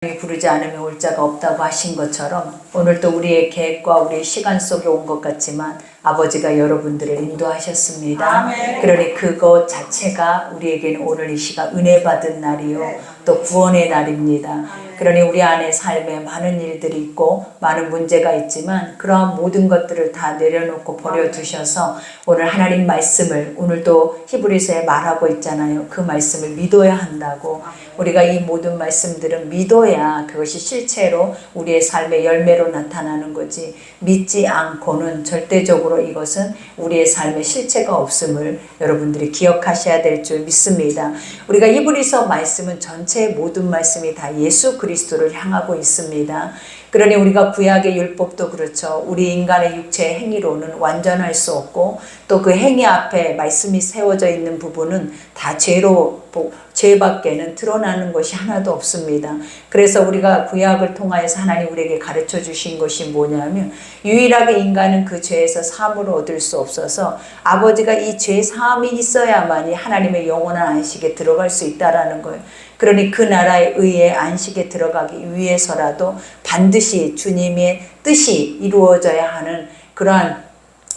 부르지 않으면 올 자가 없다고 하신 것처럼 오늘도 우리의 계획과 우리의 시간 속에 온 것 같지만 아버지가 여러분들을 인도하셨습니다. 그러니 그것 자체가 우리에게는 오늘 이 시간 은혜 받은 날이요 또 구원의 날입니다. 그러니 우리 안에 삶에 많은 일들이 있고 많은 문제가 있지만 그러한 모든 것들을 다 내려놓고 버려두셔서 오늘 하나님 말씀을 오늘도 히브리서에 말하고 있잖아요. 그 말씀을 믿어야 한다고. 우리가 이 모든 말씀들은 믿어야 그것이 실체로 우리의 삶의 열매로 나타나는 거지, 믿지 않고는 절대적으로 이것은 우리의 삶의 실체가 없음을 여러분들이 기억하셔야 될 줄 믿습니다. 우리가 히브리서 말씀은 전체의 모든 말씀이 다 예수 그리스도를 향하고 있습니다. 그러니 우리가 구약의 율법도 그렇죠. 우리 인간의 육체의 행위로는 완전할 수 없고 또 그 행위 앞에 말씀이 세워져 있는 부분은 다 죄밖에는 드러나는 것이 하나도 없습니다. 그래서 우리가 구약을 통하여서 하나님 우리에게 가르쳐 주신 것이 뭐냐면 유일하게 인간은 그 죄에서 사함을 얻을 수 없어서 아버지가 이 죄 사함이 있어야만이 하나님의 영원한 안식에 들어갈 수 있다라는 거예요. 그러니 그 나라의 의의 안식에 들어가기 위해서라도 반드시 주님의 뜻이 이루어져야 하는 그러한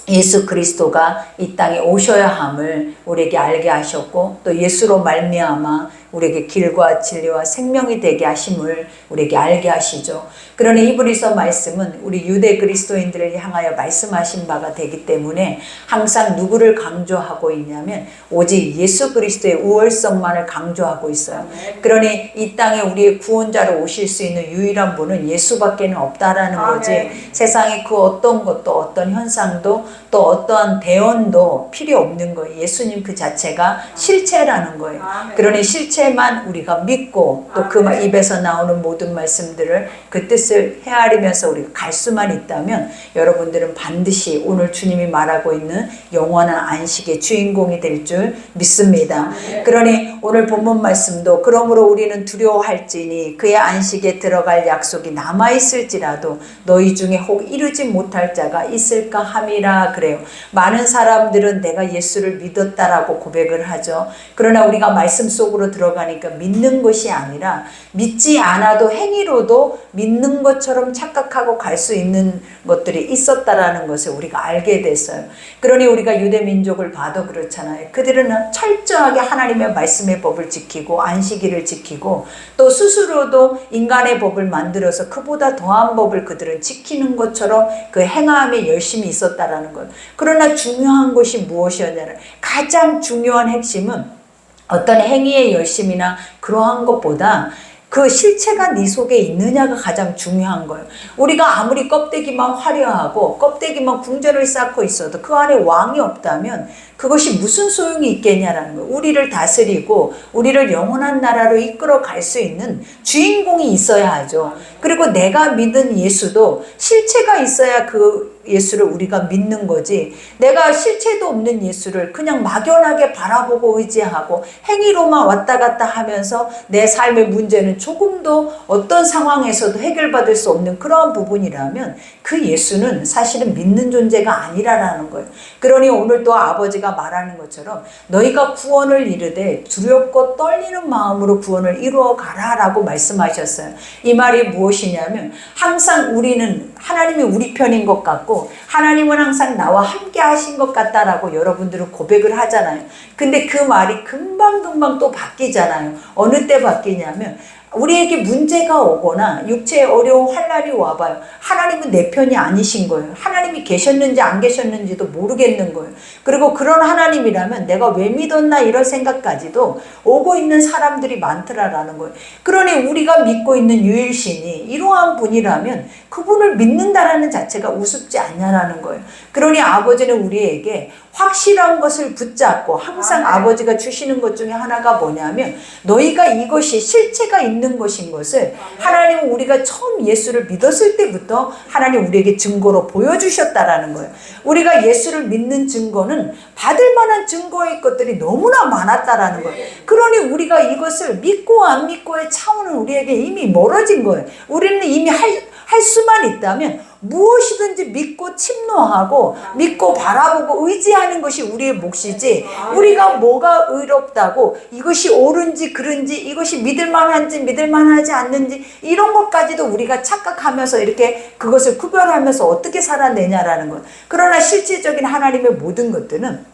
예수 그리스도가 이 땅에 오셔야 함을 우리에게 알게 하셨고 또 예수로 말미암아 우리에게 길과 진리와 생명이 되게 하심을 우리에게 알게 하시죠. 그러니 히브리서 말씀은 우리 유대 그리스도인들을 향하여 말씀하신 바가 되기 때문에 항상 누구를 강조하고 있냐면 오직 예수 그리스도의 우월성만을 강조하고 있어요. 그러니 이 땅에 우리의 구원자로 오실 수 있는 유일한 분은 예수밖에는 없다라는 거지. 세상에 그 어떤 것도 어떤 현상도 또 어떠한 대언도 필요 없는 거예요. 예수님 그 자체가 실체라는 거예요. 그러니 실체만 우리가 믿고 또 그 입에서 나오는 모든 말씀들을 그 뜻을 헤아리면서 우리가 갈 수만 있다면 여러분들은 반드시 오늘 주님이 말하고 있는 영원한 안식의 주인공이 될 줄 믿습니다. 그러니 오늘 본문 말씀도 그러므로 우리는 두려워할지니 그의 안식에 들어갈 약속이 남아있을지라도 너희 중에 혹 이루지 못할 자가 있을까 함이라 그래요. 많은 사람들은 내가 예수를 믿었다라고 고백을 하죠. 그러나 우리가 말씀 속으로 들어가니까 믿는 것이 아니라 믿지 않아도 행위로도 믿는 것처럼 착각하고 갈 수 있는 것들이 있었다라는 것을 우리가 알게 됐어요. 그러니 우리가 유대 민족을 봐도 그렇잖아요. 그들은 철저하게 하나님의 말씀의 법을 지키고 안식일을 지키고 또 스스로도 인간의 법을 만들어서 그보다 더한 법을 그들은 지키는 것처럼 그 행함에 열심히 있었다라는 것. 그러나 중요한 것이 무엇이었냐면 가장 중요한 핵심은 어떤 행위의 열심이나 그러한 것보다 그 실체가 네 속에 있느냐가 가장 중요한 거예요. 우리가 아무리 껍데기만 화려하고 껍데기만 궁전을 쌓고 있어도 그 안에 왕이 없다면 그것이 무슨 소용이 있겠냐라는 거예요. 우리를 다스리고 우리를 영원한 나라로 이끌어 갈 수 있는 주인공이 있어야 하죠. 그리고 내가 믿은 예수도 실체가 있어야 그 예수를 우리가 믿는 거지, 내가 실체도 없는 예수를 그냥 막연하게 바라보고 의지하고 행위로만 왔다 갔다 하면서 내 삶의 문제는 조금도 어떤 상황에서도 해결받을 수 없는 그러한 부분이라면 그 예수는 사실은 믿는 존재가 아니라는 거예요. 그러니 오늘 또 아버지가 말하는 것처럼 너희가 구원을 이르되 두렵고 떨리는 마음으로 구원을 이루어 가라라고 말씀하셨어요. 이 말이 무엇이냐면 항상 우리는 하나님이 우리 편인 것 같고 하나님은 항상 나와 함께 하신 것 같다라고 여러분들은 고백을 하잖아요. 근데 그 말이 금방금방 또 바뀌잖아요. 어느 때 바뀌냐면 우리에게 문제가 오거나 육체에 어려운 환난이 와봐요. 하나님은 내 편이 아니신 거예요. 하나님이 계셨는지 안 계셨는지도 모르겠는 거예요. 그리고 그런 하나님이라면 내가 왜 믿었나 이런 생각까지도 오고 있는 사람들이 많더라라는 거예요. 그러니 우리가 믿고 있는 유일신이 이러한 분이라면 그분을 믿는다라는 자체가 우습지 않냐라는 거예요. 그러니 아버지는 우리에게 확실한 것을 붙잡고 항상 아버지가 주시는 것 중에 하나가 뭐냐면 너희가 이것이 실체가 있는 것인 것을 하나님은 우리가 처음 예수를 믿었을 때부터 하나님 우리에게 증거로 보여주셨다라는 거예요. 우리가 예수를 믿는 증거는 받을 만한 증거의 것들이 너무나 많았다라는 거예요. 그러니 우리가 이것을 믿고 안 믿고의 차원은 우리에게 이미 멀어진 거예요. 우리는 이미 할 할 수만 있다면 무엇이든지 믿고 침노하고 믿고 바라보고 의지하는 것이 우리의 몫이지, 우리가 뭐가 의롭다고 이것이 옳은지 그른지 이것이 믿을만한지 믿을만하지 않는지 이런 것까지도 우리가 착각하면서 이렇게 그것을 구별하면서 어떻게 살아내냐라는 것. 그러나 실질적인 하나님의 모든 것들은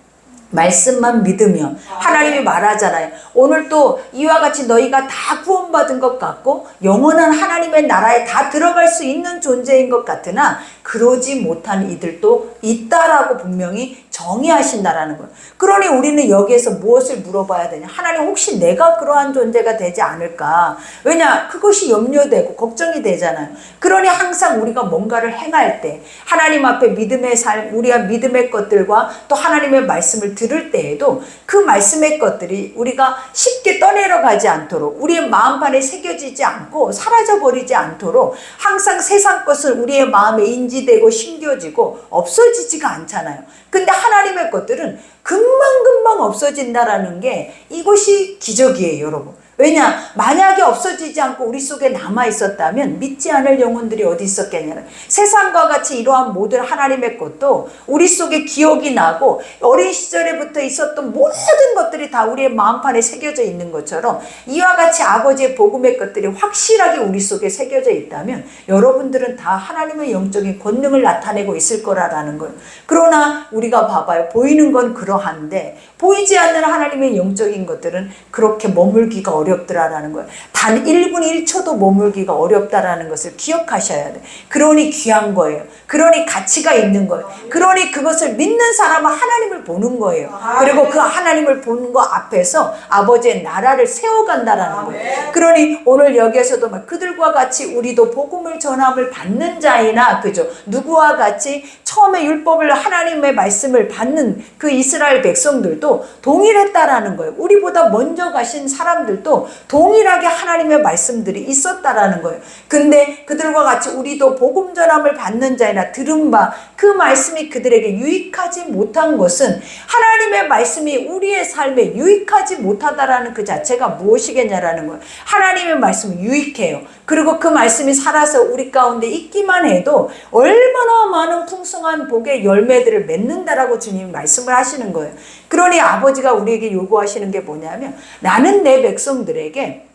말씀만 믿으면, 하나님이 말하잖아요. 오늘 또 이와 같이 너희가 다 구원받은 것 같고 영원한 하나님의 나라에 다 들어갈 수 있는 존재인 것 같으나 그러지 못한 이들도 있다라고 분명히 정의하신다라는 거예요. 그러니 우리는 여기에서 무엇을 물어봐야 되냐? 하나님, 혹시 내가 그러한 존재가 되지 않을까? 왜냐? 그것이 염려되고 걱정이 되잖아요. 그러니 항상 우리가 뭔가를 행할 때 하나님 앞에 믿음의 삶, 우리가 믿음의 것들과 또 하나님의 말씀을 들을 때에도 그 말씀의 것들이 우리가 쉽게 떠내려가지 않도록, 우리의 마음판에 새겨지지 않고 사라져버리지 않도록 항상 세상 것을 우리의 마음에 인지되고 심겨지고 없어지지가 않잖아요. 근데 하나님의 것들은 금방금방 없어진다라는 게 이것이 기적이에요, 여러분. 왜냐? 만약에 없어지지 않고 우리 속에 남아 있었다면 믿지 않을 영혼들이 어디 있었겠냐. 세상과 같이 이러한 모든 하나님의 것도 우리 속에 기억이 나고 어린 시절에부터 있었던 모든 것들이 다 우리의 마음판에 새겨져 있는 것처럼 이와 같이 아버지의 복음의 것들이 확실하게 우리 속에 새겨져 있다면 여러분들은 다 하나님의 영적인 권능을 나타내고 있을 거라는 거예요. 그러나 우리가 봐봐요. 보이는 건 그러한데 보이지 않는 하나님의 영적인 것들은 그렇게 머물기가 어렵더라라는 거예요. 단 1분 1초도 머물기가 어렵다라는 것을 기억하셔야 돼. 그러니 귀한 거예요. 그러니 가치가 있는 거예요. 그러니 그것을 믿는 사람은 하나님을 보는 거예요. 그리고 그 하나님을 보는 거 앞에서 아버지의 나라를 세워간다라는 거예요. 그러니 오늘 여기에서도 그들과 같이 우리도 복음을 전함을 받는 자이나, 그죠? 누구와 같이 처음에 율법을, 하나님의 말씀을 받는 그 이스라엘 백성들도 동일했다라는 거예요. 우리보다 먼저 가신 사람들도 동일하게 하나님의 말씀들이 있었다라는 거예요. 근데 그들과 같이 우리도 복음 전함을 받는 자이나 들은 바 그 말씀이 그들에게 유익하지 못한 것은, 하나님의 말씀이 우리의 삶에 유익하지 못하다라는 그 자체가 무엇이겠냐라는 거예요. 하나님의 말씀은 유익해요. 그리고 그 말씀이 살아서 우리 가운데 있기만 해도 얼마나 많은 풍성한 복의 열매들을 맺는다라고 주님이 말씀을 하시는 거예요. 그러니 아버지가 우리에게 요구하시는 게 뭐냐면, 나는 내 백성들에게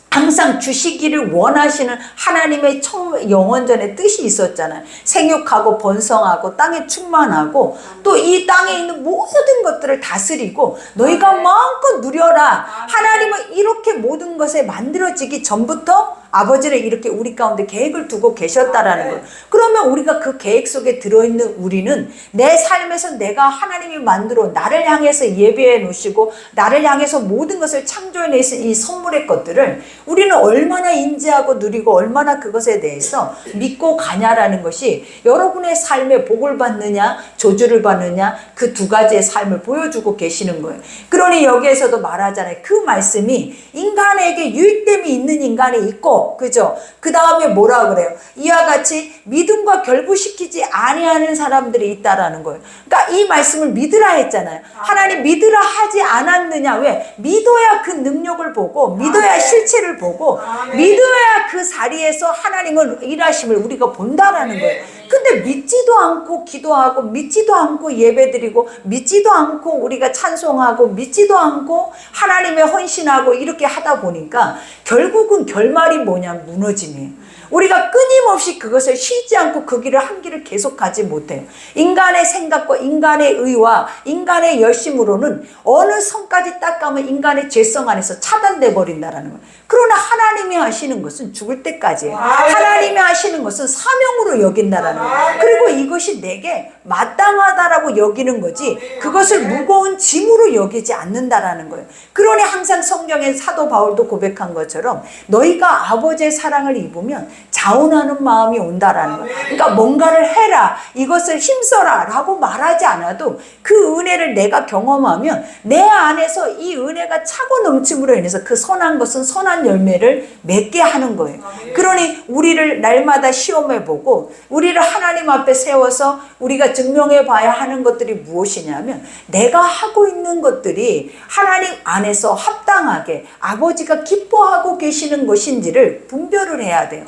항상 주시기를 원하시는 하나님의 영원전의 뜻이 있었잖아요. 생육하고 번성하고 땅에 충만하고 또 이 땅에 있는 모든 것들을 다스리고 너희가 마음껏 누려라. 하나님은 이렇게 모든 것에 만들어지기 전부터 아버지를 이렇게 우리 가운데 계획을 두고 계셨다라는 거예요. 그러면 우리가 그 계획 속에 들어있는 우리는 내 삶에서 내가 하나님이 만들어 나를 향해서 예배해 놓으시고 나를 향해서 모든 것을 창조해 내신 이 선물의 것들을 우리는 얼마나 인지하고 누리고 얼마나 그것에 대해서 믿고 가냐라는 것이 여러분의 삶에 복을 받느냐 저주를 받느냐 그 두 가지의 삶을 보여주고 계시는 거예요. 그러니 여기에서도 말하잖아요. 그 말씀이 인간에게 유익됨이 있는 인간이 있고, 그죠? 그 다음에 뭐라 그래요? 이와 같이 믿음과 결부시키지 아니하는 사람들이 있다라는 거예요. 그러니까 이 말씀을 믿으라 했잖아요. 하나님 믿으라 하지 않았느냐? 왜? 믿어야 그 능력을 보고 믿어야 실체를 보고 믿어야 그 자리에서 하나님은 일하심을 우리가 본다라는 거예요. 근데 믿지도 않고 기도하고 믿지도 않고 예배드리고 믿지도 않고 우리가 찬송하고 믿지도 않고 하나님의 헌신하고 이렇게 하다 보니까 결국은 결말이 뭐냐? 무너짐이에요. 우리가 끊임없이 그것을 쉬지 않고 그 길을 한 길을 계속 가지 못해요. 인간의 생각과 인간의 의와 인간의 열심으로는 어느 선까지 딱 가면 인간의 죄성 안에서 차단돼 버린다라는 거예요. 그러나 하나님이 하시는 것은 죽을 때까지예요. 하나님이 하시는 것은 사명으로 여긴다라는 거예요. 그리고 이것이 내게 마땅하다라고 여기는 거지 그것을 무거운 짐으로 여기지 않는다라는 거예요. 그러니 항상 성경의 사도 바울도 고백한 것처럼 너희가 아버지의 사랑을 입으면 자원하는 마음이 온다라는 거예요. 그러니까 뭔가를 해라, 이것을 힘써라 라고 말하지 않아도 그 은혜를 내가 경험하면 내 안에서 이 은혜가 차고 넘침으로 인해서 그 선한 것은 선한 열매를 맺게 하는 거예요. 그러니 우리를 날마다 시험해보고 우리를 하나님 앞에 세워서 우리가 증명해 봐야 하는 것들이 무엇이냐면 내가 하고 있는 것들이 하나님 안에서 합당하게 아버지가 기뻐하고 계시는 것인지를 분별을 해야 돼요.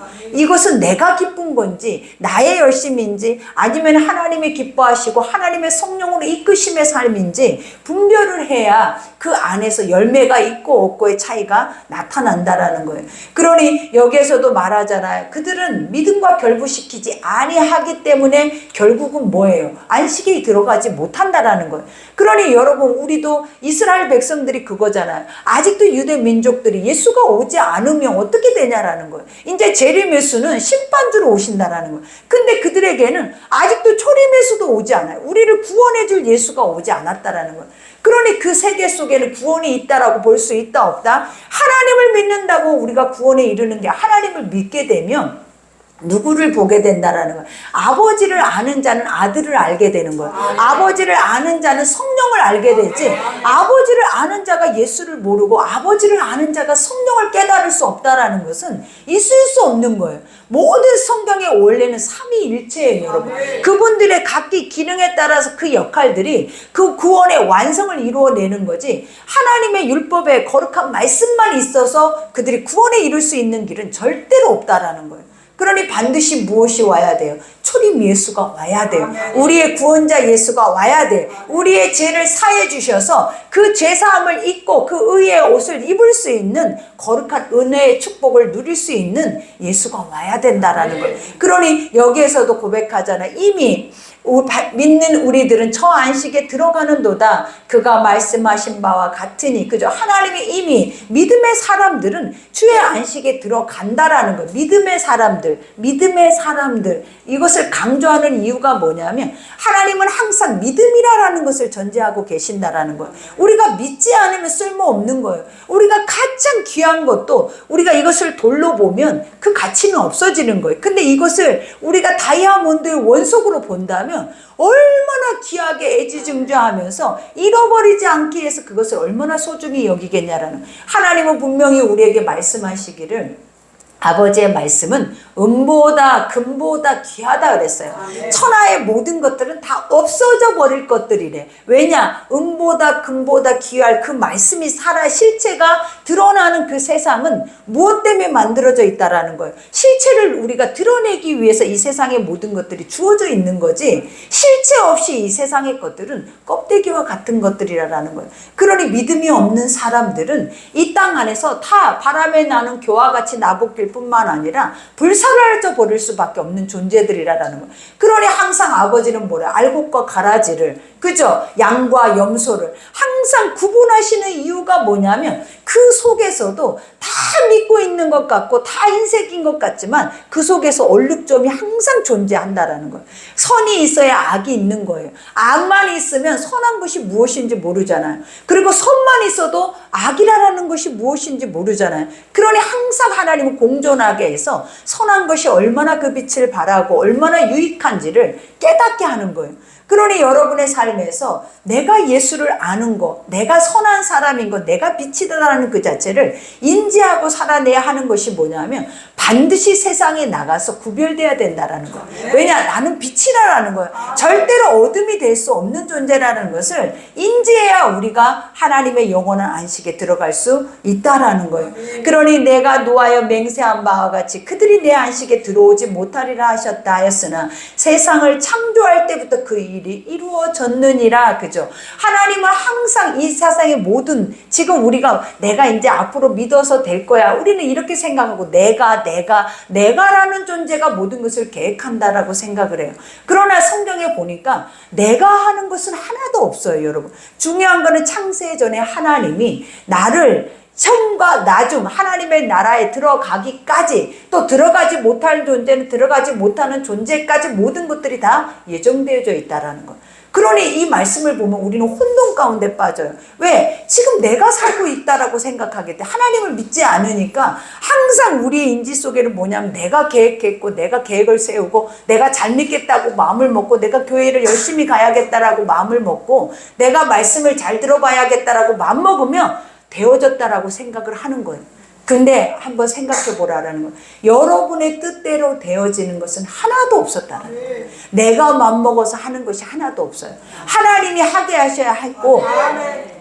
이것은 내가 기쁜 건지 나의 열심인지 아니면 하나님이 기뻐하시고 하나님의 성령으로 이끄심의 삶인지 분별을 해야 그 안에서 열매가 있고 없고의 차이가 나타난다라는 거예요. 그러니 여기에서도 말하잖아요. 그들은 믿음과 결부시키지 아니하기 때문에 결국은 뭐예요? 안식에 들어가지 못한다라는 거예요. 그러니 여러분, 우리도 이스라엘 백성들이 그거잖아요. 아직도 유대 민족들이 예수가 오지 않으면 어떻게 되냐라는 거예요. 이제 재림예수는 심판주로 오신다라는 거예요. 근데 그들에게는 아직도 초림예수도 오지 않아요. 우리를 구원해 줄 예수가 오지 않았다라는 거예요. 그러니 그 세계 속에는 구원이 있다라고 볼 수 있다 없다? 하나님을 믿는다고 우리가 구원에 이르는 게, 하나님을 믿게 되면 누구를 보게 된다라는 거예요. 아버지를 아는 자는 아들을 알게 되는 거예요. 아버지를 아는 자는 성령을 알게 되지, 아버지를 아는 자가 예수를 모르고 아버지를 아는 자가 성령을 깨달을 수 없다라는 것은 있을 수 없는 거예요. 모든 성경의 원래는 삼위일체예요, 여러분. 그분들의 각기 기능에 따라서 그 역할들이 그 구원의 완성을 이루어내는 거지, 하나님의 율법에 거룩한 말씀만 있어서 그들이 구원에 이룰 수 있는 길은 절대로 없다라는 거예요. 그러니 반드시 무엇이 와야 돼요? 초림 예수가 와야 돼요. 우리의 구원자 예수가 와야 돼요. 우리의 죄를 사해 주셔서 그 죄사함을 입고 그 의의 옷을 입을 수 있는 거룩한 은혜의 축복을 누릴 수 있는 예수가 와야 된다라는 거예요. 그러니 여기에서도 고백하잖아요. 이미 믿는 우리들은 저 안식에 들어가는도다. 그가 말씀하신 바와 같으니. 그죠? 하나님이 이미 믿음의 사람들은 주의 안식에 들어간다라는 거예요. 믿음의 사람들. 이것을 강조하는 이유가 뭐냐면, 하나님은 항상 믿음이라는 것을 전제하고 계신다라는 거예요. 우리가 믿지 않으면 쓸모없는 거예요. 우리가 가장 귀한 것도 우리가 이것을 돌로 보면 그 가치는 없어지는 거예요. 근데 이것을 우리가 다이아몬드의 원석으로 본다면 얼마나 귀하게 애지중지하면서 잃어버리지 않기 위해서 그것을 얼마나 소중히 여기겠냐라는, 하나님은 분명히 우리에게 말씀하시기를 아버지의 말씀은 은보다 금보다 귀하다 그랬어요. 천하의 모든 것들은 다 없어져 버릴 것들이래. 왜냐? 은보다 금보다 귀할 그 말씀이 살아 실체가 드러나는 그 세상은 무엇 때문에 만들어져 있다라는 거예요. 실체를 우리가 드러내기 위해서 이 세상의 모든 것들이 주어져 있는 거지, 실체 없이 이 세상의 것들은 껍데기와 같은 것들이라는 거예요. 그러니 믿음이 없는 사람들은 이 땅 안에서 다 바람에 나는 교와 같이 나복길 뿐만 아니라 불사라져 버릴 수밖에 없는 존재들이라는 거예요. 그러니 항상 아버지는 뭐래? 알곡과 가라지를, 그죠? 양과 염소를 항상 구분하시는 이유가 뭐냐면, 그 속에서도 다 믿고 있는 것 같고 다 흰색인 것 같지만 그 속에서 얼룩점이 항상 존재한다라는 거예요. 선이 있어야 악이 있는 거예요. 악만 있으면 선한 것이 무엇인지 모르잖아요. 그리고 선만 있어도 악이라는 것이 무엇인지 모르잖아요. 그러니 항상 하나님은 공존하게 해서 선한 것이 얼마나 그 빛을 발하고 얼마나 유익한지를 깨닫게 하는 거예요. 그러니 여러분의 삶에서 내가 예수를 아는 것, 내가 선한 사람인 것, 내가 빛이다라는 그 자체를 인지하고 살아내야 하는 것이 뭐냐면, 반드시 세상에 나가서 구별돼야 된다라는 거예요. 왜냐? 나는 빛이라는 거예요. 절대로 어둠이 될 수 없는 존재라는 것을 인지해야 우리가 하나님의 영원한 안식에 들어갈 수 있다라는 거예요. 그러니 내가 노하여 맹세한 바와 같이 그들이 내 안식에 들어오지 못하리라 하셨다 하였으나 세상을 창조할 때부터 그 일이 이루어졌느니라. 그죠? 하나님은 항상 이 세상의 모든, 지금 우리가 내가 이제 앞으로 믿어서 될 거야, 우리는 이렇게 생각하고 내가라는 존재가 모든 것을 계획한다라고 생각을 해요. 그러나 성경에 보니까 내가 하는 것은 하나도 없어요, 여러분. 중요한 거는 창세 전에 하나님이 나를 처음과 나중 하나님의 나라에 들어가기까지, 또 들어가지 못할 존재는 들어가지 못하는 존재까지 모든 것들이 다 예정되어져 있다라는 거예요. 그러니 이 말씀을 보면 우리는 혼돈 가운데 빠져요. 왜? 지금 내가 살고 있다라고 생각하기 때문에 하나님을 믿지 않으니까 항상 우리의 인지 속에는 뭐냐면, 내가 계획했고 내가 계획을 세우고 내가 잘 믿겠다고 마음을 먹고 내가 교회를 열심히 가야겠다라고 마음을 먹고 내가 말씀을 잘 들어봐야겠다라고 마음 먹으면 되어졌다라고 생각을 하는 거예요. 근데 한번 생각해 보라라는 거예요. 여러분의 뜻대로 되어지는 것은 하나도 없었다는 거예요. 내가 맘먹어서 하는 것이 하나도 없어요. 하나님이 하게 하셔야 했고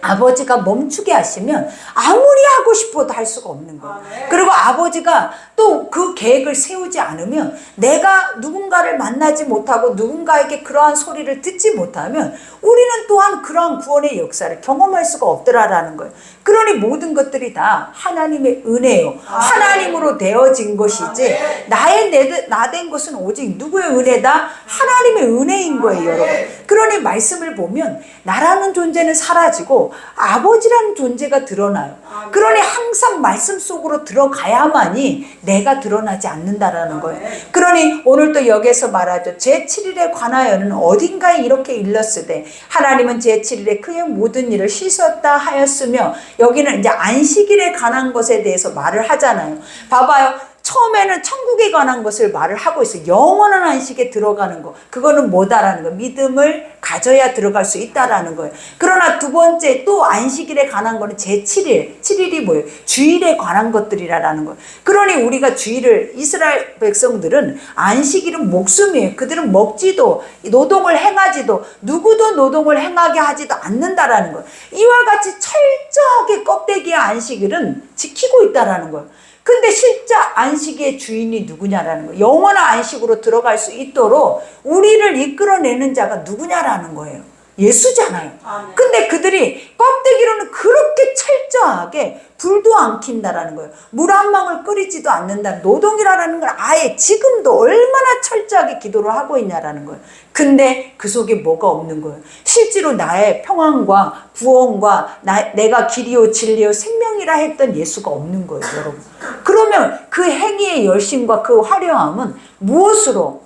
아버지가 멈추게 하시면 아무리 하고 싶어도 할 수가 없는 거예요. 그리고 아버지가 또 그 계획을 세우지 않으면 내가 누군가를 만나지 못하고 누군가에게 그러한 소리를 듣지 못하면 우리는 또한 그러한 구원의 역사를 경험할 수가 없더라라는 거예요. 그러니 모든 것들이 다 하나님의 은혜요. 하나님으로 되어진 것이지 나된 것은 오직 누구의 은혜다? 하나님의 은혜인 거예요, 여러분. 그러니 말씀을 보면 나라는 존재는 사라지고 아버지라는 존재가 드러나요. 그러니 항상 말씀 속으로 들어가야만이 내가 드러나지 않는다라는 거예요. 그러니 오늘 또 여기서 말하죠. 제7일에 관하여는 어딘가에 이렇게 일렀으되 하나님은 제7일에 그의 모든 일을 쉬셨다 하였으며, 여기는 이제 안식일에 관한 것에 대해서 말을 하잖아요. 봐봐요. 처음에는 천국에 관한 것을 말을 하고 있어요. 영원한 안식에 들어가는 거. 그거는 뭐다라는 거. 믿음을 가져야 들어갈 수 있다라는 거예요. 그러나 두 번째 또 안식일에 관한 거는 제7일. 7일이 뭐예요? 주일에 관한 것들이라는 거예요. 그러니 우리가 주일을, 이스라엘 백성들은 안식일은 목숨이에요. 그들은 먹지도 노동을 행하지도 누구도 노동을 행하게 하지도 않는다라는 거예요. 이와 같이 철저하게 껍데기의 안식일은 지키고 있다라는 거예요. 근데 실제 안식의 주인이 누구냐라는 거예요. 영원한 안식으로 들어갈 수 있도록 우리를 이끌어내는 자가 누구냐라는 거예요. 예수잖아요. 근데 그들이 껍데기로는 그렇게 철저하게 불도 안 킨다라는 거예요. 물 한 방울 끓이지도 않는다. 노동이라는 걸 아예 지금도 얼마나 철저하게 기도를 하고 있냐라는 거예요. 근데 그 속에 뭐가 없는 거예요. 실제로 나의 평안과 구원과 내가 길이요 진리요 생명이라 했던 예수가 없는 거예요, 여러분. 그러면 그 행위의 열심과 그 화려함은 무엇으로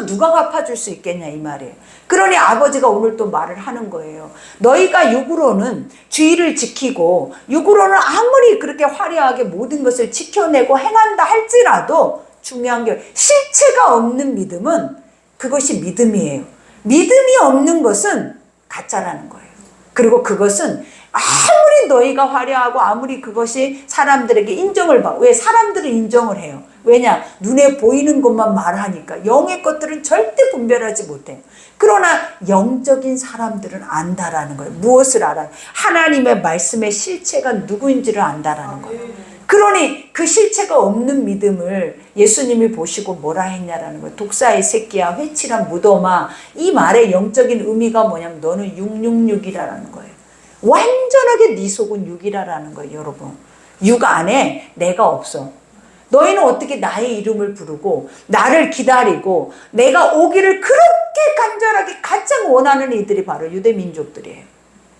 누가 갚아줄 수 있겠냐 이 말이에요. 그러니 아버지가 오늘 또 말을 하는 거예요. 너희가 육으로는 주의를 지키고 육으로는 아무리 그렇게 화려하게 모든 것을 지켜내고 행한다 할지라도 중요한 게 실체가 없는 믿음은 그것이 믿음이에요. 믿음이 없는 것은 가짜라는 거예요. 그리고 그것은 아무리 너희가 화려하고 아무리 그것이 사람들에게 인정을 받고, 왜 사람들은 인정을 해요? 왜냐? 눈에 보이는 것만 말하니까. 영의 것들은 절대 분별하지 못해요. 그러나 영적인 사람들은 안다라는 거예요. 무엇을 알아요? 하나님의 말씀의 실체가 누구인지를 안다라는 거예요. 그러니 그 실체가 없는 믿음을 예수님이 보시고 뭐라 했냐라는 거예요. 독사의 새끼야, 회칠한 무덤아. 이 말의 영적인 의미가 뭐냐면 너는 666이라는 거예요. 완전하게 네 속은 육이라는 거예요, 여러분. 육 안에 내가 없어. 너희는 어떻게 나의 이름을 부르고 나를 기다리고 내가 오기를 그렇게 간절하게 가장 원하는 이들이 바로 유대민족들이에요.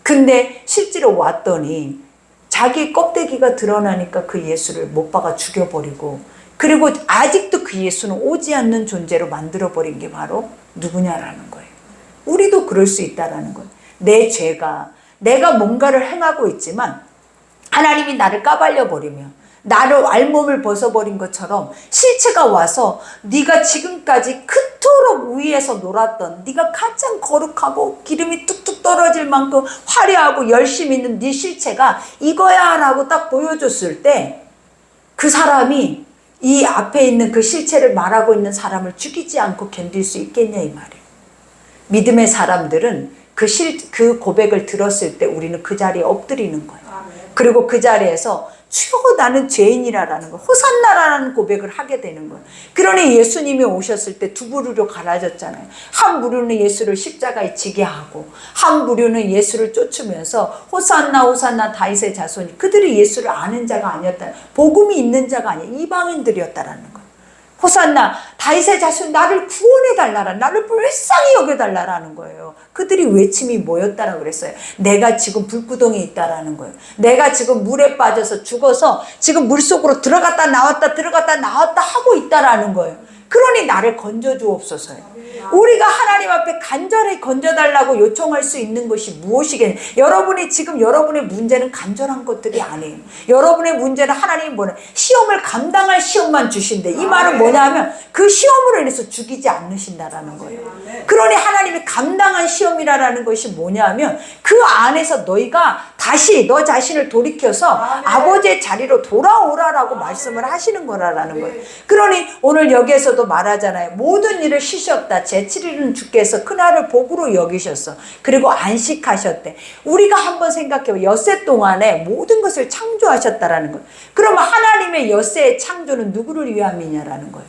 근데 실제로 왔더니 자기 껍데기가 드러나니까 그 예수를 못 박아 죽여버리고, 그리고 아직도 그 예수는 오지 않는 존재로 만들어버린 게 바로 누구냐라는 거예요. 우리도 그럴 수 있다라는 거예요. 내 죄가, 내가 뭔가를 행하고 있지만 하나님이 나를 까발려버리면 나를 알몸을 벗어버린 것처럼 실체가 와서 네가 지금까지 그토록 위에서 놀았던, 네가 가장 거룩하고 기름이 뚝뚝 떨어질 만큼 화려하고 열심 있는 네 실체가 이거야 라고 딱 보여줬을 때 그 사람이 이 앞에 있는 그 실체를 말하고 있는 사람을 죽이지 않고 견딜 수 있겠냐 이 말이에요. 믿음의 사람들은 그 고백을 들었을 때 우리는 그 자리에 엎드리는 거예요. 그리고 그 자리에서 주여 나는 죄인이라는 거, 호산나라는 고백을 하게 되는 거예요. 그러니 예수님이 오셨을 때 두 부류로 갈라졌잖아요. 한 부류는 예수를 십자가에 지게 하고, 한 부류는 예수를 쫓으면서 호산나 호산나 다윗의 자손이, 그들이 예수를 아는 자가 아니었다, 복음이 있는 자가 아니야, 이방인들이었다라는 거예요. 호산나 다윗의 자손 나를 구원해달라라, 나를 불쌍히 여겨달라라는 거예요. 그들이 외침이 뭐였다라고 그랬어요? 내가 지금 불구덩이에 있다라는 거예요. 내가 지금 물에 빠져서 죽어서 지금 물속으로 들어갔다 나왔다 하고 있다라는 거예요. 그러니 나를 건져주옵소서요. 우리가 하나님 앞에 간절히 건져달라고 요청할 수 있는 것이 무엇이겠냐. 여러분의 문제는 간절한 것들이 아니에요. 여러분의 문제는 하나님이 뭐냐, 시험을 감당할 시험만 주신대. 이 말은 뭐냐면 그 시험으로 인해서 죽이지 않으신다라는 거예요. 그러니 하나님이 감당한 시험이라는 것이 뭐냐면 그 안에서 너희가 다시 너 자신을 돌이켜서 아버지의 자리로 돌아오라라고 말씀을 하시는 거라는 거예요. 그러니 오늘 여기에서도 말하는 말하잖아요. 모든 일을 쉬셨다. 제7일은 주께서 그날을 복으로 여기셨어. 그리고 안식하셨대. 우리가 한번 생각해요. 엿새 동안에 모든 것을 창조하셨다라는 거예요. 그러면 하나님의 엿새의 창조는 누구를 위함이냐라는 거예요.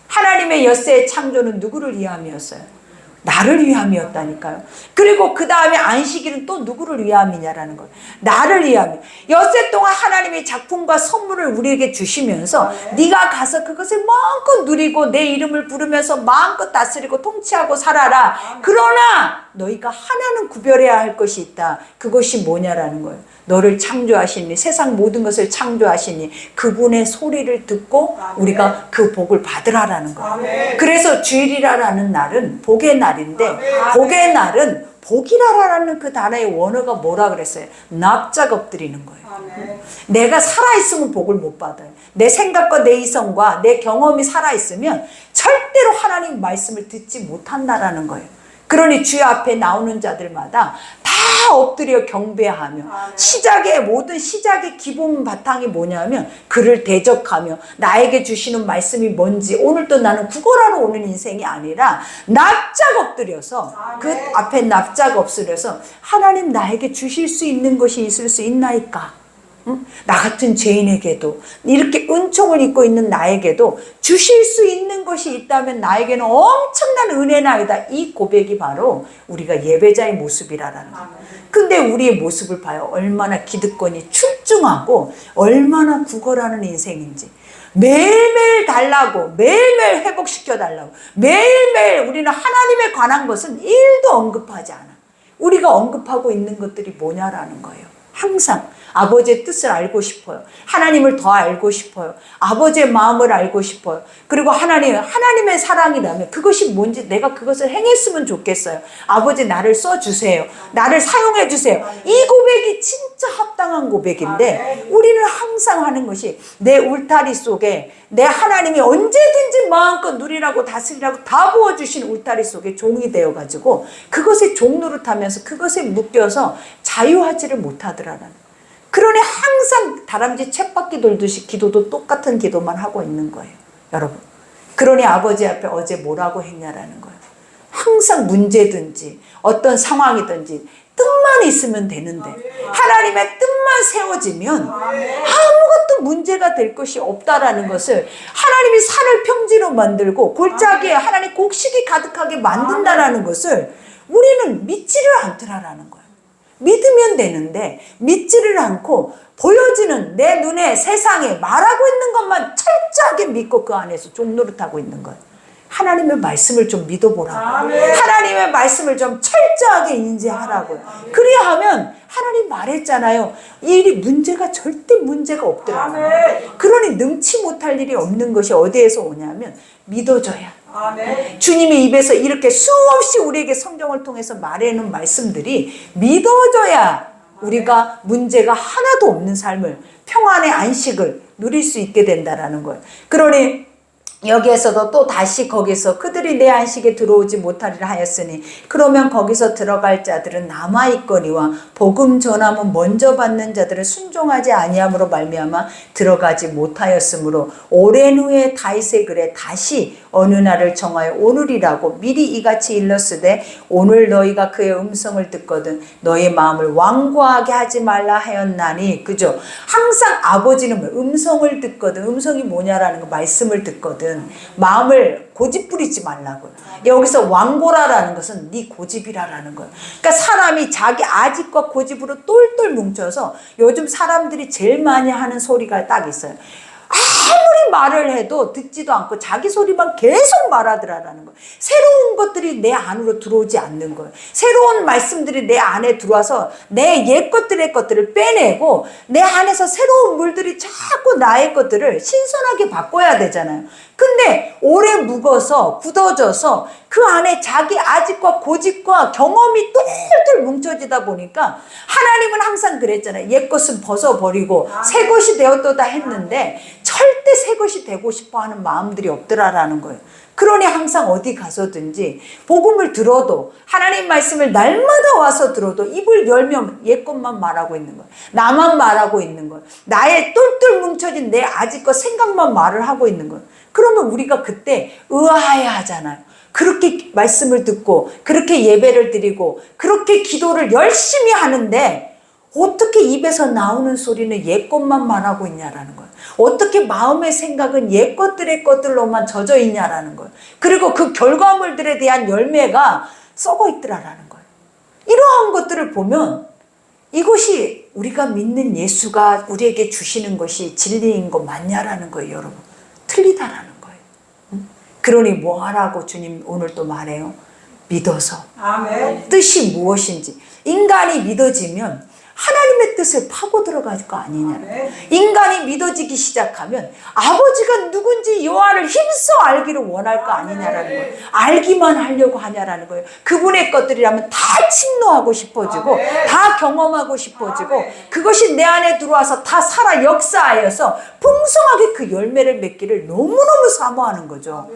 하나님의 엿새의 창조는 누구를 위함이었어요? 나를 위함이었다니까요. 그리고 그 다음에 안식일은 또 누구를 위함이냐라는 거예요. 나를 위함이. 엿새 동안 하나님의 작품과 선물을 우리에게 주시면서 네가 가서 그것을 마음껏 누리고 내 이름을 부르면서 마음껏 다스리고 통치하고 살아라. 그러나 너희가 하나는 구별해야 할 것이 있다. 그것이 뭐냐라는 거예요. 너를 창조하시니, 세상 모든 것을 창조하시니 그분의 소리를 듣고 우리가 그 복을 받으라라는 거예요. 그래서 주일이라는 날은 복의 날인데, 복의 날은 복이라라는 그 단어의 원어가 뭐라 그랬어요? 납작 엎드리는 거예요. 내가 살아있으면 복을 못 받아요. 내 생각과 내 이성과 내 경험이 살아있으면 절대로 하나님 말씀을 듣지 못한다라는 거예요. 그러니 주의 앞에 나오는 자들마다 다 엎드려 경배하며 모든 시작의 기본 바탕이 뭐냐면 그를 대적하며 나에게 주시는 말씀이 뭔지 오늘도 나는 구걸하러 오는 인생이 아니라 납작 엎드려서 그 앞에 납작 엎드려서 하나님 나에게 주실 수 있는 것이 있을 수 있나이까? 나 같은 죄인에게도 이렇게 은총을 입고 있는 나에게도 주실 수 있는 것이 있다면 나에게는 엄청난 은혜나이다. 이 고백이 바로 우리가 예배자의 모습이라는 거예요. 근데 우리의 모습을 봐요. 얼마나 기득권이 출중하고 얼마나 구걸하는 인생인지. 매일매일 달라고, 매일매일 회복시켜 달라고, 매일매일 우리는 하나님에 관한 것은 1도 언급하지 않아. 우리가 언급하고 있는 것들이 뭐냐라는 거예요. 항상 아버지의 뜻을 알고 싶어요. 하나님을 더 알고 싶어요. 아버지의 마음을 알고 싶어요. 그리고 하나님의 사랑이라면 그것이 뭔지 내가 그것을 행했으면 좋겠어요. 아버지 나를 써주세요. 나를 사용해 주세요. 이 고백이 진짜 합당한 고백인데 우리는 항상 하는 것이 내 울타리 속에 내 하나님이 언제든지 마음껏 누리라고 다스리라고 다 부어주신 울타리 속에 종이 되어가지고 그것에 종노릇하면서 그것에 묶여서 자유하지를 못하더라는. 그러니 항상 다람쥐 쳇바퀴 돌듯이 기도도 똑같은 기도만 하고 있는 거예요. 여러분. 그러니 아버지 앞에 어제 뭐라고 했냐라는 거예요. 항상 문제든지 어떤 상황이든지 뜻만 있으면 되는데 하나님의 뜻만 세워지면 아무것도 문제가 될 것이 없다라는 것을 하나님이 산을 평지로 만들고 골짜기에 하나님 곡식이 가득하게 만든다라는 것을 우리는 믿지를 않더라라는 거예요. 믿으면 되는데 믿지를 않고 보여지는 내 눈에 세상에 말하고 있는 것만 철저하게 믿고 그 안에서 종노릇하고 있는 거예요. 하나님의 말씀을 좀 믿어보라고. 하나님의 말씀을 좀 철저하게 인지하라고요. 그리하면 하나님 말했잖아요. 이 일이 절대 문제가 없더라고요. 그러니 능치 못할 일이 없는 것이 어디에서 오냐면 믿어줘야. 주님의 입에서 이렇게 수없이 우리에게 성경을 통해서 말해놓은 말씀들이 믿어줘야 우리가 문제가 하나도 없는 삶을 평안의 안식을 누릴 수 있게 된다라는 거예요. 그러니 여기에서도 또 다시 거기서 그들이 내 안식에 들어오지 못하리라 하였으니 그러면 거기서 들어갈 자들은 남아있거니와 복음 전함은 먼저 받는 자들은 순종하지 아니함으로 말미암아 들어가지 못하였으므로 오랜 후에 다윗의 글에 다시 어느 날을 정하여 오늘이라고 미리 이같이 일렀으되 오늘 너희가 그의 음성을 듣거든 너의 마음을 완고하게 하지 말라 하였나니. 그죠? 항상 아버지는 음성을 듣거든. 음성이 뭐냐라는 거 말씀을 듣거든 마음을 고집부리지 말라고요. 여기서 완고라라는 것은 네 고집이라는 거예요. 그러니까 사람이 자기 아집과 고집으로 똘똘 뭉쳐서 요즘 사람들이 제일 많이 하는 소리가 딱 있어요. 아무리 말을 해도 듣지도 않고 자기 소리만 계속 말하더라라는 거예요. 새로운 것들이 내 안으로 들어오지 않는 거예요. 새로운 말씀들이 내 안에 들어와서 내 옛 것들을 빼내고 내 안에서 새로운 물들이 자꾸 나의 것들을 신선하게 바꿔야 되잖아요. 근데 오래 묵어서 굳어져서 그 안에 자기 아집과 고집과 경험이 똘똘 뭉쳐지다 보니까 하나님은 항상 그랬잖아요. 옛 것은 벗어버리고 새 것이 되었도다 했는데 절대 새 것이 되고 싶어하는 마음들이 없더라라는 거예요. 그러니 항상 어디 가서든지 복음을 들어도 하나님 말씀을 날마다 와서 들어도 입을 열면 옛 것만 말하고 있는 거예요. 나만 말하고 있는 거예요. 나의 똘똘 뭉쳐진 내 아집과 생각만 말을 하고 있는 거예요. 그러면 우리가 그때 의아해 하잖아요. 그렇게 말씀을 듣고 그렇게 예배를 드리고 그렇게 기도를 열심히 하는데 어떻게 입에서 나오는 소리는 옛 것만 말하고 있냐라는 거예요. 어떻게 마음의 생각은 옛 것들로만 젖어 있냐라는 거예요. 그리고 그 결과물들에 대한 열매가 썩어 있더라라는 거예요. 이러한 것들을 보면 이것이 우리가 믿는 예수가 우리에게 주시는 것이 진리인 거 맞냐라는 거예요, 여러분. 틀리다라는 거예요. 그러니 뭐 하라고 주님 오늘 또 말해요? 믿어서. 아멘. 뜻이 무엇인지. 인간이 믿어지면 하나님의 뜻을 파고 들어갈 거 아니냐는 거예요. 인간이 믿어지기 시작하면 아버지가 누군지 요한을 힘써 알기를 원할 거 아니냐라는 거예요. 알기만 하려고 하냐라는 거예요. 그분의 것들이라면 다 침노하고 싶어지고 다 경험하고 싶어지고 그것이 내 안에 들어와서 다 살아 역사하여서 풍성하게 그 열매를 맺기를 너무너무 사모하는 거죠.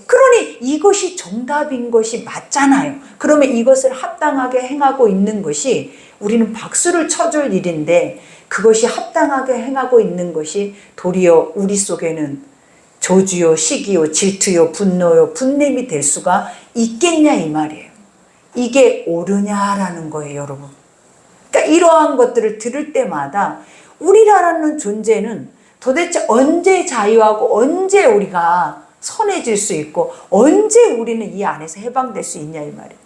그러니 이것이 정답인 것이 맞잖아요. 그러면 이것을 합당하게 행하고 있는 것이 우리는 박수를 쳐줄 일인데 그것이 합당하게 행하고 있는 것이 도리어 우리 속에는 저주요, 시기요, 질투요, 분노요, 분냄이 될 수가 있겠냐 이 말이에요. 이게 옳으냐라는 거예요, 여러분. 그러니까 이러한 것들을 들을 때마다 우리라는 존재는 도대체 언제 자유하고 언제 우리가 선해질 수 있고 언제 우리는 이 안에서 해방될 수 있냐 이 말이에요.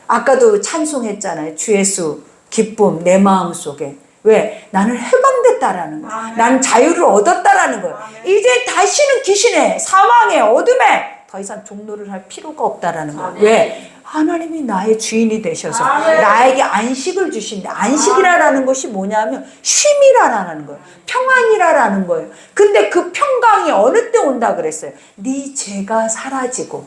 아까도 찬송했잖아요. 주 예수 기쁨 내 마음속에. 왜? 나는 해방됐다라는 거예요. 나는 자유를 얻었다라는 거예요. 이제 다시는 귀신에 사망에 어둠에 더 이상 종노를 할 필요가 없다라는 거예요. 왜? 하나님이 나의 주인이 되셔서 나에게 안식을 주신데 안식이라는 것이 뭐냐면 쉼이라는 거예요. 평안이라는 거예요. 근데 그 평강이 어느 때 온다 그랬어요? 네 죄가 사라지고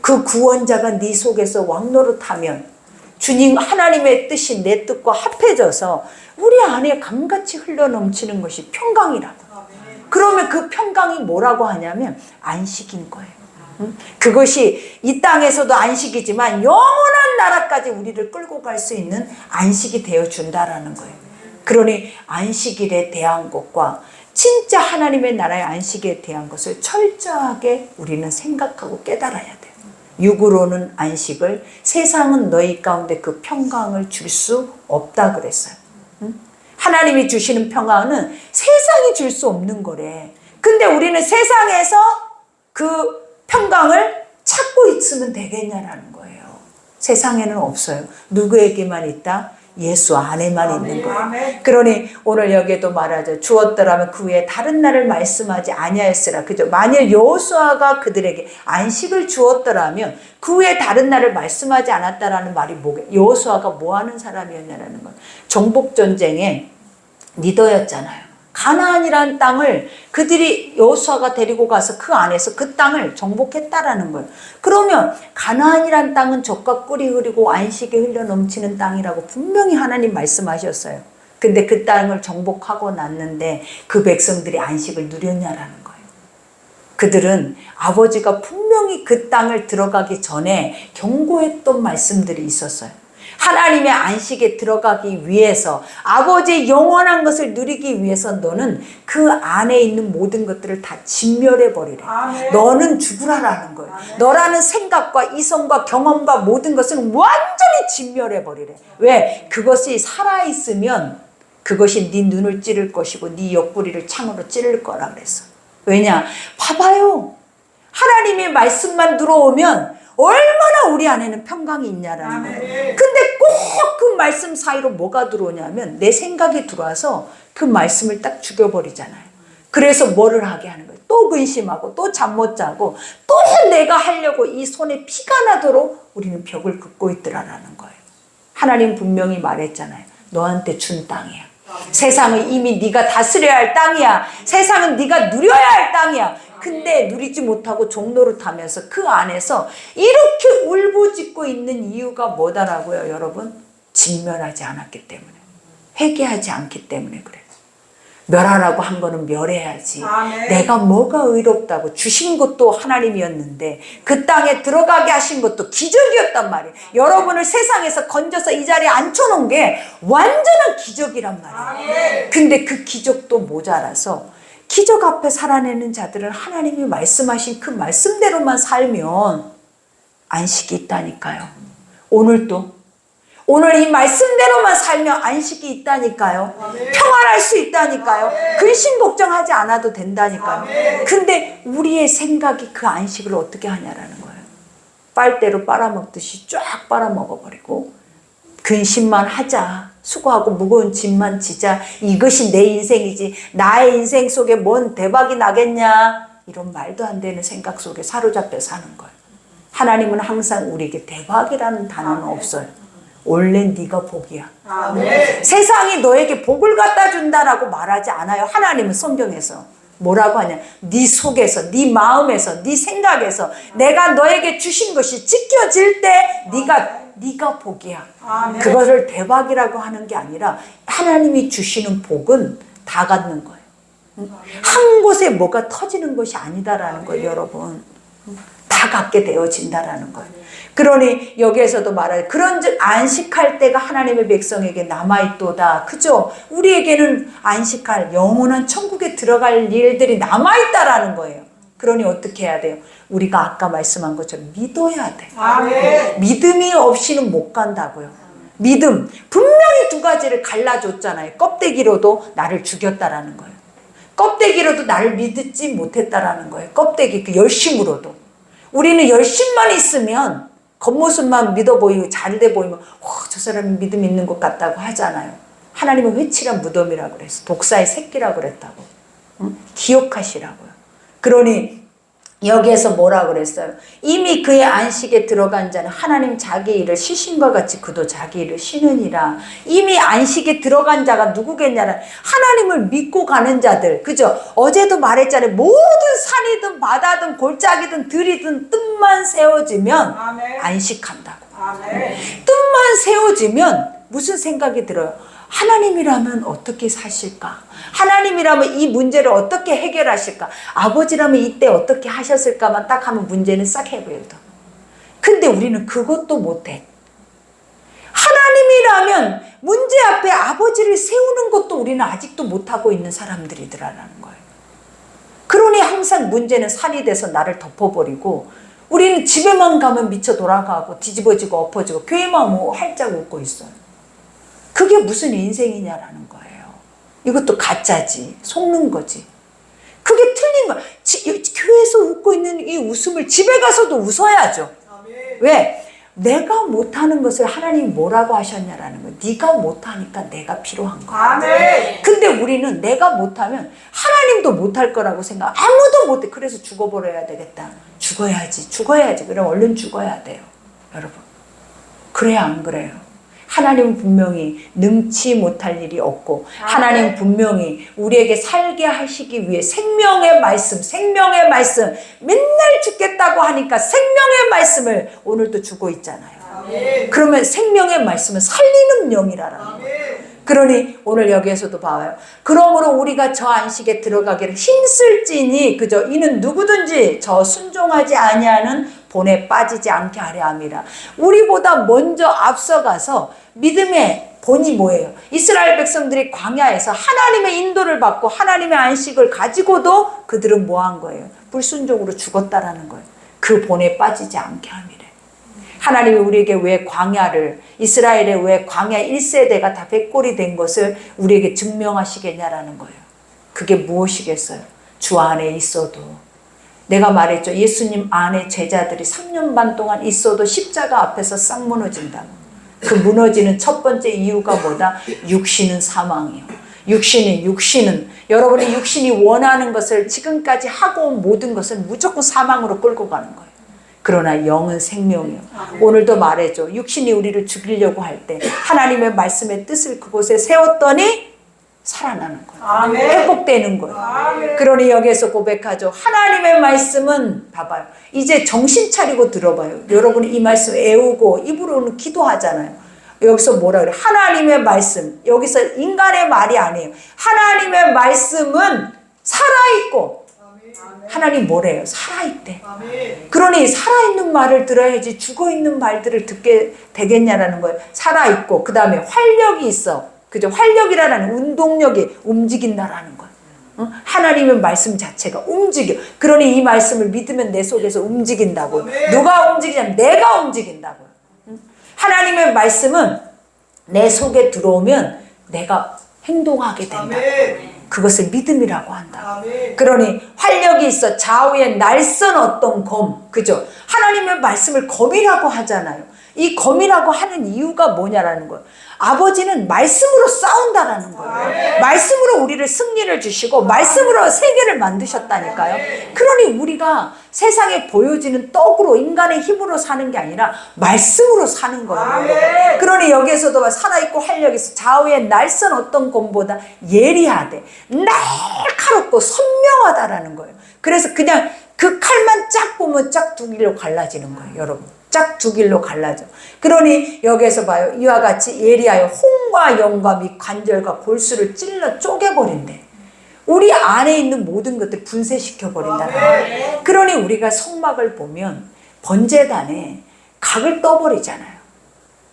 그 구원자가 네 속에서 왕노릇하면 주님 하나님의 뜻이 내 뜻과 합해져서 우리 안에 강같이 흘러넘치는 것이 평강이라고. 그러면 그 평강이 뭐라고 하냐면 안식인 거예요. 그것이 이 땅에서도 안식이지만 영원한 나라까지 우리를 끌고 갈 수 있는 안식이 되어준다라는 거예요. 그러니 안식일에 대한 것과 진짜 하나님의 나라의 안식에 대한 것을 철저하게 우리는 생각하고 깨달아야 돼요. 육으로는 안식을, 세상은 너희 가운데 그 평강을 줄 수 없다 그랬어요. 하나님이 주시는 평강은 세상이 줄 수 없는 거래. 근데 우리는 세상에서 그 평강을 찾고 있으면 되겠냐라는 거예요. 세상에는 없어요. 누구에게만 있다? 예수 안에만 있는 거예요. 그러니 오늘 여기에도 말하죠. 주었더라면 그 후에 다른 날을 말씀하지 아니하였으라. 그죠? 만일 여호수아가 그들에게 안식을 주었더라면 그 후에 다른 날을 말씀하지 않았다라는 말이 뭐게? 여호수아가 뭐 하는 사람이었냐라는 거예요. 정복 전쟁의 리더였잖아요. 가나안이라는 땅을 그들이 여호수아가 데리고 가서 그 안에서 그 땅을 정복했다라는 거예요. 그러면 가나안이라는 땅은 젖과 꿀이 흐르고 안식이 흘러넘치는 땅이라고 분명히 하나님 말씀하셨어요. 근데 그 땅을 정복하고 났는데 그 백성들이 안식을 누렸냐라는 거예요. 그들은 아버지가 분명히 그 땅을 들어가기 전에 경고했던 말씀들이 있었어요. 하나님의 안식에 들어가기 위해서 아버지의 영원한 것을 누리기 위해서 너는 그 안에 있는 모든 것들을 다 진멸해버리래. 너는 죽으라라는 거예요. 너라는 생각과 이성과 경험과 모든 것을 완전히 진멸해버리래. 왜? 그것이 살아있으면 그것이 네 눈을 찌를 것이고 네 옆구리를 창으로 찌를 거라 그랬어. 왜냐? 봐봐요. 하나님의 말씀만 들어오면 얼마나 우리 안에는 평강이 있냐라는 거예요. 근데 꼭 그 말씀 사이로 뭐가 들어오냐면 내 생각이 들어와서 그 말씀을 딱 죽여버리잖아요. 그래서 뭐를 하게 하는 거예요. 또 근심하고 또 잠 못 자고 또 내가 하려고 이 손에 피가 나도록 우리는 벽을 긋고 있더라라는 거예요. 하나님 분명히 말했잖아요. 너한테 준 땅이야. 세상은 이미 네가 다스려야 할 땅이야. 세상은 네가 누려야 할 땅이야. 근데 누리지 못하고 종노릇하면서 그 안에서 이렇게 울부짖고 있는 이유가 뭐다라고요, 여러분? 진멸하지 않았기 때문에, 회개하지 않기 때문에 그래요. 멸하라고 한 거는 멸해야지. 내가 뭐가 의롭다고 주신 것도 하나님이었는데 그 땅에 들어가게 하신 것도 기적이었단 말이에요. 여러분을 세상에서 건져서 이 자리에 앉혀놓은 게 완전한 기적이란 말이에요. 근데 그 기적도 모자라서 기적 앞에 살아내는 자들은 하나님이 말씀하신 그 말씀대로만 살면 안식이 있다니까요. 오늘 이 말씀대로만 살면 안식이 있다니까요. 평안할 수 있다니까요. 근심 걱정하지 않아도 된다니까요. 근데 우리의 생각이 그 안식을 어떻게 하냐라는 거예요. 빨대로 빨아먹듯이 쫙 빨아먹어버리고 근심만 하자. 수고하고 무거운 짐만 지자. 이것이 내 인생이지. 나의 인생 속에 뭔 대박이 나겠냐. 이런 말도 안 되는 생각 속에 사로잡혀 사는 거예요. 하나님은 항상 우리에게 대박이라는 단어는 없어요. 원래 네가 복이야. 세상이 너에게 복을 갖다 준다라고 말하지 않아요. 하나님은 성경에서 뭐라고 하냐. 네 속에서, 네 마음에서, 네 생각에서 내가 너에게 주신 것이 지켜질 때 네가 복이야. 그것을 대박이라고 하는 게 아니라 하나님이 주시는 복은 다 갖는 거예요. 한 곳에 뭐가 터지는 것이 아니다라는 거예요, 여러분. 다 갖게 되어진다라는 거예요. 그러니 여기에서도 말해요. 그런즉 안식할 때가 하나님의 백성에게 남아있도다. 그죠? 우리에게는 안식할 영원한 천국에 들어갈 일들이 남아있다라는 거예요. 그러니 어떻게 해야 돼요? 우리가 아까 말씀한 것처럼 믿어야 돼요. 아멘. 믿음이 없이는 못 간다고요. 믿음. 분명히 두 가지를 갈라줬잖아요. 껍데기로도 나를 죽였다라는 거예요. 껍데기로도 나를 믿지 못했다라는 거예요. 껍데기 그 열심으로도. 우리는 열심만 있으면 겉모습만 믿어 보이고 잘돼 보이면 저 사람이 믿음 있는 것 같다고 하잖아요. 하나님은 회칠한 무덤이라고 그랬어. 독사의 새끼라고 그랬다고. 기억하시라고요. 그러니 여기에서 뭐라고 그랬어요? 이미 그의 안식에 들어간 자는 하나님 자기 일을 쉬신과 같이 그도 자기 일을 쉬느니라. 이미 안식에 들어간 자가 누구겠냐는 하나님을 믿고 가는 자들. 그죠? 어제도 말했잖아요. 모든 산이든 바다든 골짜기든 들이든 뜸만 세워지면 아멘. 안식한다고. 아멘. 뜸만 세워지면 무슨 생각이 들어요? 하나님이라면 어떻게 사실까? 하나님이라면 이 문제를 어떻게 해결하실까? 아버지라면 이때 어떻게 하셨을까만 딱 하면 문제는 싹 해버려요. 근데 우리는 그것도 못해. 하나님이라면 문제 앞에 아버지를 세우는 것도 우리는 아직도 못하고 있는 사람들이더라라는 거예요. 그러니 항상 문제는 산이 돼서 나를 덮어버리고 우리는 집에만 가면 미쳐 돌아가고 뒤집어지고 엎어지고 교회만 뭐 활짝 웃고 있어요. 그게 무슨 인생이냐라는 거예요. 이것도 가짜지. 속는 거지. 그게 틀린 거야. 교회에서 웃고 있는 이 웃음을 집에 가서도 웃어야죠. 왜? 내가 못하는 것을 하나님이 뭐라고 하셨냐라는 거예요. 네가 못하니까 내가 필요한 거야. 근데 우리는 내가 못하면 하나님도 못할 거라고 생각. 아무도 못해. 그래서 죽어버려야 되겠다. 죽어야지. 그럼 얼른 죽어야 돼요. 여러분. 그래야 안 그래요? 하나님은 분명히 능치 못할 일이 없고 하나님은 분명히 우리에게 살게 하시기 위해 생명의 말씀 맨날 죽겠다고 하니까 생명의 말씀을 오늘도 주고 있잖아요. 아멘. 그러면 생명의 말씀은 살리는 영이라는 거예요. 그러니 오늘 여기에서도 봐요. 그러므로 우리가 저 안식에 들어가기를 힘쓸지니 그저 이는 누구든지 저 순종하지 아니하는 본에 빠지지 않게 하려 함이라. 우리보다 먼저 앞서가서 믿음의 본이 뭐예요? 이스라엘 백성들이 광야에서 하나님의 인도를 받고 하나님의 안식을 가지고도 그들은 뭐 한 거예요? 불순종으로 죽었다라는 거예요. 그 본에 빠지지 않게 함이래. 하나님이 우리에게 왜 광야를 이스라엘의 왜 광야 1세대가 다 백골이 된 것을 우리에게 증명하시겠냐라는 거예요. 그게 무엇이겠어요? 주 안에 있어도 내가 말했죠. 예수님 안에 제자들이 3년 반 동안 있어도 십자가 앞에서 싹 무너진다고. 그 무너지는 첫 번째 이유가 뭐다? 육신은 사망이요. 육신은 여러분의 육신이 원하는 것을 지금까지 하고 온 모든 것은 무조건 사망으로 끌고 가는 거예요. 그러나 영은 생명이요. 오늘도 말해줘. 육신이 우리를 죽이려고 할 때 하나님의 말씀의 뜻을 그곳에 세웠더니 살아나는 거예요. 아멘. 회복되는 거예요. 아멘. 그러니 여기에서 고백하죠. 하나님의 말씀은 봐봐요. 이제 정신 차리고 들어봐요. 여러분이 이 말씀 외우고 입으로는 기도하잖아요. 여기서 뭐라 그래? 하나님의 말씀. 여기서 인간의 말이 아니에요. 하나님의 말씀은 살아있고 하나님 뭐래요? 살아있대. 그러니 살아있는 말을 들어야지 죽어있는 말들을 듣게 되겠냐라는 거예요. 살아있고 그 다음에 활력이 있어. 그죠? 활력이라는 운동력이 움직인다라는 거예요. 하나님의 말씀 자체가 움직여. 그러니 이 말씀을 믿으면 내 속에서 움직인다고. 누가 움직이냐면 내가 움직인다고요. 하나님의 말씀은 내 속에 들어오면 내가 행동하게 된다. 그것을 믿음이라고 한다. 그러니 활력이 있어 좌우에 날선 어떤 검, 그죠? 하나님의 말씀을 검이라고 하잖아요. 이 검이라고 하는 이유가 뭐냐라는 거예요. 아버지는 말씀으로 싸운다라는 거예요. 말씀으로 우리를 승리를 주시고 말씀으로 세계를 만드셨다니까요. 그러니 우리가 세상에 보여지는 떡으로 인간의 힘으로 사는 게 아니라 말씀으로 사는 거예요. 그러니 여기에서도 살아있고 활력이 있어 좌우에 날선 어떤 검보다 예리하되 날카롭고 선명하다라는 거예요. 그래서 그냥 그 칼만 쫙 보면 쫙 두 길로 갈라지는 거예요, 여러분. 쫙 두 길로 갈라져. 그러니 여기에서 봐요. 이와 같이 예리하여 혼과 영과 및 관절과 골수를 찔러 쪼개버린대. 우리 안에 있는 모든 것들 분쇄시켜버린다는 거예요. 그러니 우리가 성막을 보면 번제단에 각을 떠버리잖아요.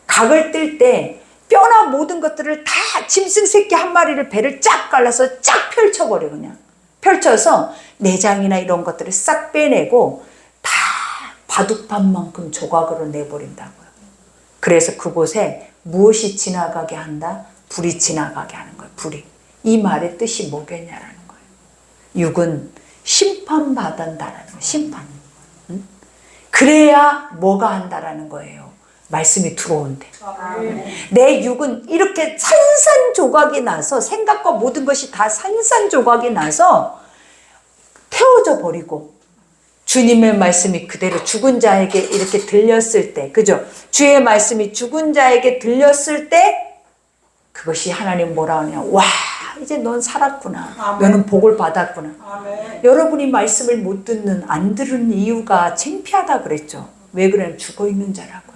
각을 뜰 때 뼈나 모든 것들을 다 짐승 새끼 한 마리를 배를 쫙 갈라서 쫙 펼쳐버려. 그냥 펼쳐서 내장이나 이런 것들을 싹 빼내고 다 바둑판만큼 조각으로 내버린다고요. 그래서 그곳에 무엇이 지나가게 한다? 불이 지나가게 하는 거예요. 불이. 이 말의 뜻이 뭐겠냐라는 거예요. 육은 심판받는다라는 거예요. 심판. 그래야 뭐가 한다라는 거예요. 말씀이 들어온대. 내 육은 이렇게 산산조각이 나서 생각과 모든 것이 다 산산조각이 나서 태워져 버리고 주님의 말씀이 그대로 죽은 자에게 이렇게 들렸을 때, 그죠? 주의 말씀이 죽은 자에게 들렸을 때 그것이 하나님 뭐라 하냐. 와, 이제 넌 살았구나. 아멘. 너는 복을 받았구나. 아멘. 여러분이 말씀을 못 듣는, 안 들은 이유가 창피하다 그랬죠. 왜 그러냐면 죽어 있는 자라고요.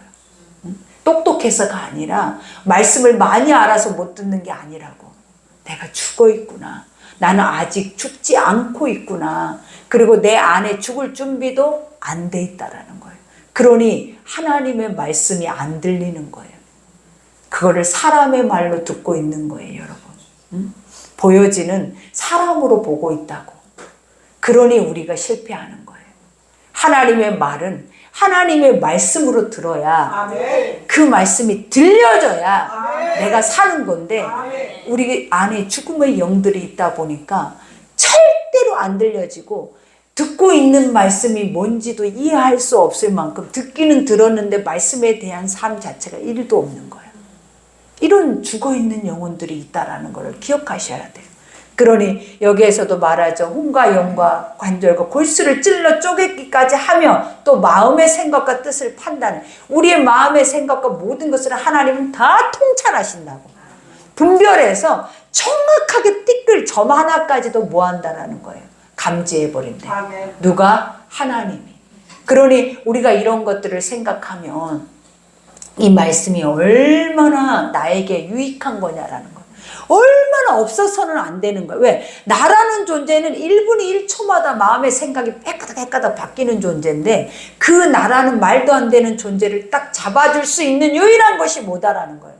똑똑해서가 아니라 말씀을 많이 알아서 못 듣는 게 아니라고. 내가 죽어 있구나. 나는 아직 죽지 않고 있구나. 그리고 내 안에 죽을 준비도 안 돼 있다라는 거예요. 그러니 하나님의 말씀이 안 들리는 거예요. 그거를 사람의 말로 듣고 있는 거예요, 여러분. 보여지는 사람으로 보고 있다고. 그러니 우리가 실패하는 거예요. 하나님의 말은 하나님의 말씀으로 들어야 아멘. 그 말씀이 들려져야 아멘. 내가 사는 건데 아멘. 우리 안에 죽음의 영들이 있다 보니까 절대로 안 들려지고 듣고 있는 말씀이 뭔지도 이해할 수 없을 만큼 듣기는 들었는데 말씀에 대한 삶 자체가 1도 없는 거예요. 이런 죽어있는 영혼들이 있다는 걸 기억하셔야 돼요. 그러니 여기에서도 말하죠. 혼과 영과 관절과 골수를 찔러 쪼개기까지 하며 또 마음의 생각과 뜻을 판단해. 우리의 마음의 생각과 모든 것을 하나님은 다 통찰하신다고. 분별해서 정확하게 띠끌 점 하나까지도 뭐 한다라는 거예요. 감지해버린대. 누가? 하나님이. 그러니 우리가 이런 것들을 생각하면 이 말씀이 얼마나 나에게 유익한 거냐라는 거예요. 얼마나 없어서는 안 되는 거예요. 왜? 나라는 존재는 1분이 1초마다 마음의 생각이 헷가닥 바뀌는 존재인데 그 나라는 말도 안 되는 존재를 딱 잡아줄 수 있는 유일한 것이 뭐다라는 거예요.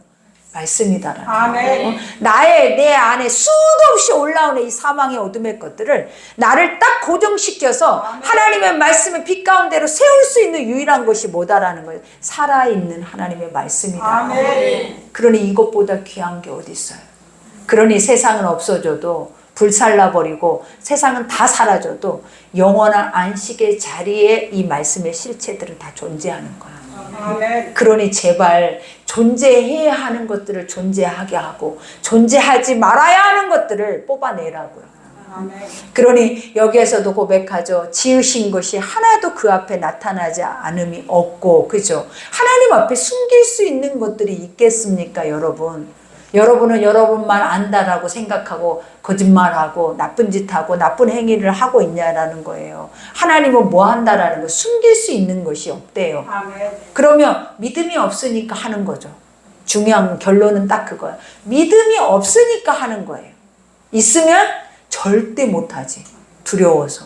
말씀이다라는 거예요. 내 안에 수도 없이 올라오는 이 사망의 어둠의 것들을 나를 딱 고정시켜서 아멘. 하나님의 말씀의 빛 가운데로 세울 수 있는 유일한 것이 뭐다라는 거예요. 살아있는 하나님의 말씀이다. 그러니 이것보다 귀한 게 어디 있어요. 그러니 세상은 없어져도 불살라버리고 세상은 다 사라져도 영원한 안식의 자리에 이 말씀의 실체들은 다 존재하는 거예요. 그러니 제발 존재해야 하는 것들을 존재하게 하고 존재하지 말아야 하는 것들을 뽑아내라고요. 그러니 여기에서도 고백하죠. 지으신 것이 하나도 그 앞에 나타나지 않음이 없고, 그죠? 하나님 앞에 숨길 수 있는 것들이 있겠습니까, 여러분? 여러분은 여러분만 안다라고 생각하고 거짓말하고 나쁜 짓하고 나쁜 행위를 하고 있냐라는 거예요. 하나님은 뭐 한다라는 거예요. 숨길 수 있는 것이 없대요. 아멘. 그러면 믿음이 없으니까 하는 거죠. 중요한 결론은 딱 그거예요. 믿음이 없으니까 하는 거예요. 있으면 절대 못하지. 두려워서.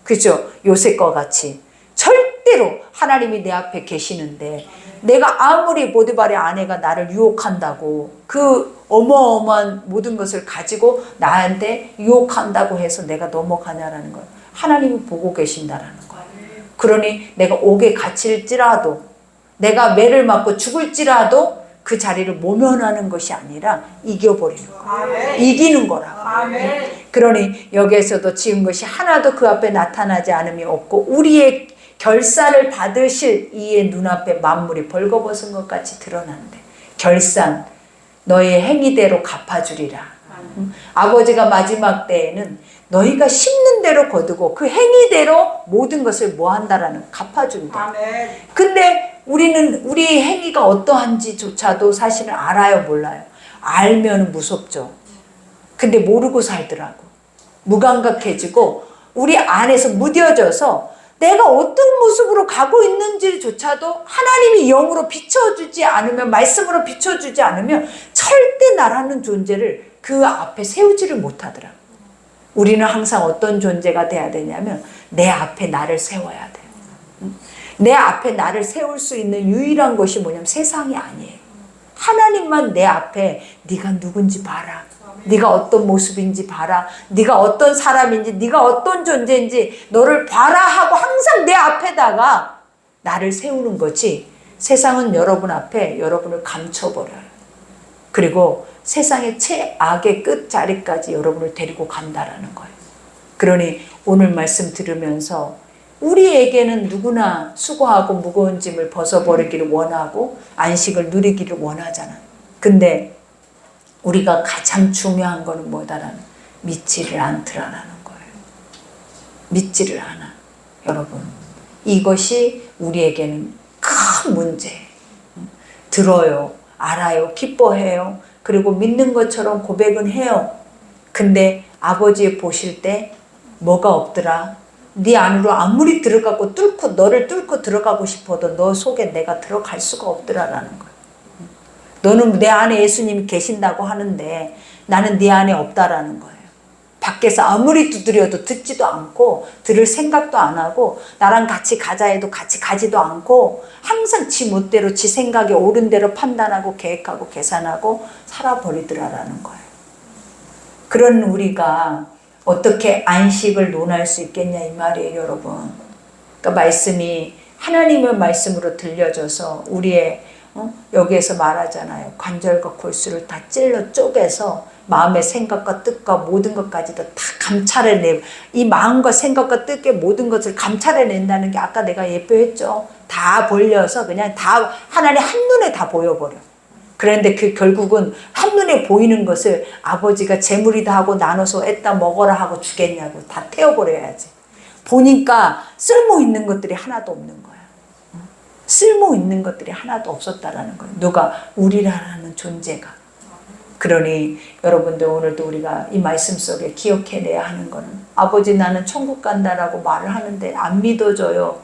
그죠? 요셉과 같이 절대 절대로 하나님이 내 앞에 계시는데 내가 아무리 보디발의 아내가 나를 유혹한다고 그 어마어마한 모든 것을 가지고 나한테 유혹한다고 해서 내가 넘어가냐라는 거예요. 하나님이 보고 계신다라는 거예요. 그러니 내가 옥에 갇힐지라도 내가 매를 맞고 죽을지라도 그 자리를 모면하는 것이 아니라 이겨버리는 거예요. 이기는 거라고. 그러니 여기에서도 지은 것이 하나도 그 앞에 나타나지 않음이 없고 우리의 결산을 받으실 이의 눈앞에 만물이 벌거벗은 것 같이 드러난대. 결산 너의 행위대로 갚아주리라. 아버지가 마지막 때에는 너희가 심는 대로 거두고 그 행위대로 모든 것을 뭐 한다라는 갚아준다. 근데 우리는 우리 행위가 어떠한지조차도 사실은 알아요, 몰라요? 알면 무섭죠. 근데 모르고 살더라고. 무감각해지고 우리 안에서 무뎌져서 내가 어떤 모습으로 가고 있는지조차도 하나님이 영으로 비춰주지 않으면, 말씀으로 비춰주지 않으면 절대 나라는 존재를 그 앞에 세우지를 못하더라고. 우리는 항상 어떤 존재가 돼야 되냐면 내 앞에 나를 세워야 돼요. 내 앞에 나를 세울 수 있는 유일한 것이 뭐냐면 세상이 아니에요. 하나님만 내 앞에 네가 누군지 봐라. 네가 어떤 모습인지 봐라. 네가 어떤 사람인지, 네가 어떤 존재인지 너를 봐라 하고 항상 내 앞에다가 나를 세우는 거지. 세상은 여러분 앞에 여러분을 감춰버려요. 그리고 세상의 최악의 끝자리까지 여러분을 데리고 간다라는 거예요. 그러니 오늘 말씀 들으면서 우리에게는 누구나 수고하고 무거운 짐을 벗어버리기를 원하고 안식을 누리기를 원하잖아. 근데 우리가 가장 중요한 거는 뭐다라는, 믿지를 않더라라는 거예요. 믿지를 않아. 여러분, 이것이 우리에게는 큰 문제예요. 들어요, 알아요, 기뻐해요. 그리고 믿는 것처럼 고백은 해요. 근데 아버지 보실 때 뭐가 없더라? 네 안으로 아무리 들어가고 너를 뚫고 들어가고 싶어도 너 속에 내가 들어갈 수가 없더라라는 거예요. 너는 내 안에 예수님이 계신다고 하는데 나는 네 안에 없다라는 거예요. 밖에서 아무리 두드려도 듣지도 않고 들을 생각도 안 하고 나랑 같이 가자 해도 같이 가지도 않고 항상 지 멋대로 지 생각에 옳은 대로 판단하고 계획하고 계산하고 살아버리더라라는 거예요. 그런 우리가 어떻게 안식을 논할 수 있겠냐 이 말이에요, 여러분. 그러니까 말씀이 하나님의 말씀으로 들려져서 우리의 여기에서 말하잖아요. 관절과 골수를 다 찔러 쪼개서 마음의 생각과 뜻과 모든 것까지도 다 감찰해내고, 이 마음과 생각과 뜻의 모든 것을 감찰해낸다는 게 아까 내가 예표했죠. 다 벌려서 그냥 다 하나님 한눈에 다 보여버려. 그런데 그 결국은 한눈에 보이는 것을 아버지가 재물이다 하고 나눠서 애따 먹어라 하고 주겠냐고 다 태워버려야지. 보니까 쓸모있는 것들이 하나도 없는 거야. 쓸모있는 것들이 하나도 없었다라는 거예요. 누가? 우리라는 존재가. 그러니 여러분들 오늘도 우리가 이 말씀 속에 기억해내야 하는 거는, 아버지 나는 천국 간다라고 말을 하는데 안 믿어줘요.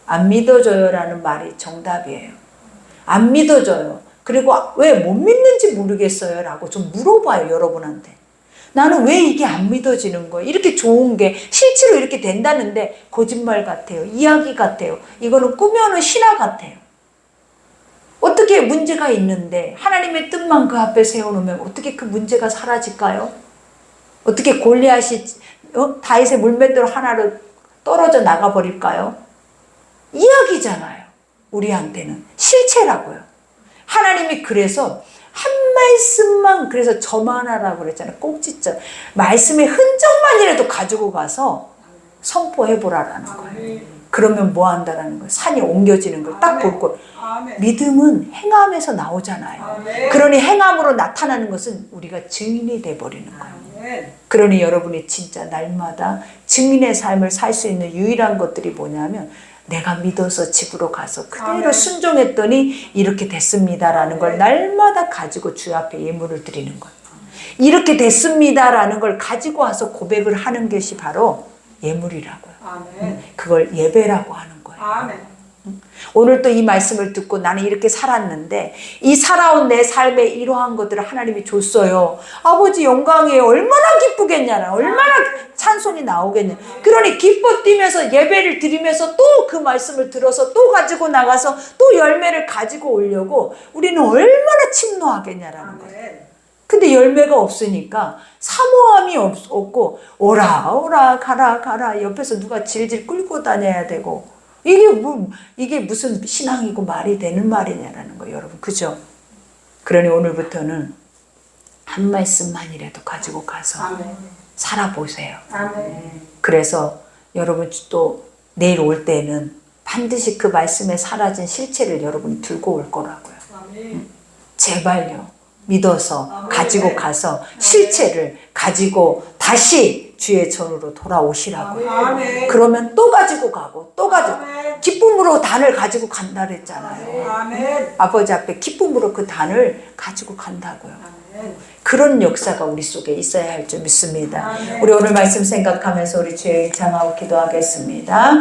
안 믿어줘요 라는 말이 정답이에요. 안 믿어줘요. 그리고 왜 못 믿는지 모르겠어요 라고 좀 물어봐요, 여러분한테. 나는 왜 이게 안 믿어지는 거예요? 이렇게 좋은 게 실제로 이렇게 된다는데 거짓말 같아요. 이야기 같아요. 이거는 꾸며놓은 신화 같아요. 어떻게 문제가 있는데 하나님의 뜻만 그 앞에 세워놓으면 어떻게 그 문제가 사라질까요? 어떻게 골리앗이 다윗의 물맷돌 하나로 떨어져 나가버릴까요? 이야기잖아요. 우리한테는 실체라고요. 하나님이 그래서 한 말씀만, 그래서 점 하나라고 그랬잖아요. 꼭지점. 말씀의 흔적만이라도 가지고 가서 선포해보라라는 거예요. 그러면 뭐 한다라는 거예요? 산이 옮겨지는 걸 딱 볼 걸. 믿음은 행함에서 나오잖아요. 그러니 행함으로 나타나는 것은 우리가 증인이 돼버리는 거예요. 그러니 여러분이 진짜 날마다 증인의 삶을 살 수 있는 유일한 것들이 뭐냐면, 내가 믿어서 집으로 가서 그대로 순종했더니 이렇게 됐습니다라는 걸 날마다 가지고 주 앞에 예물을 드리는 거예요. 이렇게 됐습니다라는 걸 가지고 와서 고백을 하는 것이 바로 예물이라고요. 그걸 예배라고 하는 거예요. 오늘 또 이 말씀을 듣고 나는 이렇게 살았는데 이 살아온 내 삶에 이러한 것들을 하나님이 줬어요. 아버지 영광이에요. 얼마나 기쁘겠냐. 얼마나 찬송이 나오겠냐. 그러니 기뻐 뛰면서 예배를 드리면서 또 그 말씀을 들어서 또 가지고 나가서 또 열매를 가지고 오려고 우리는 얼마나 침노하겠냐라는 거예요. 근데 열매가 없으니까 사모함이 없고 오라 오라 가라 가라 옆에서 누가 질질 끌고 다녀야 되고 이게 무슨 신앙이고 말이 되는 말이냐라는 거예요, 여러분. 그죠? 그러니 오늘부터는 한 말씀만이라도 가지고 가서 살아보세요. 그래서 여러분 또 내일 올 때는 반드시 그 말씀에 사라진 실체를 여러분이 들고 올 거라고요. 제발요. 믿어서 가지고 가서 실체를 가지고 다시 주의 전으로 돌아오시라고요. 그러면 또 가지고 가고 또 가지고 기쁨으로 단을 가지고 간다 그랬잖아요. 아버지 앞에 기쁨으로 그 단을 가지고 간다고요. 그런 역사가 우리 속에 있어야 할 줄 믿습니다. 우리 오늘 말씀 생각하면서 우리 주의 장하고 기도하겠습니다.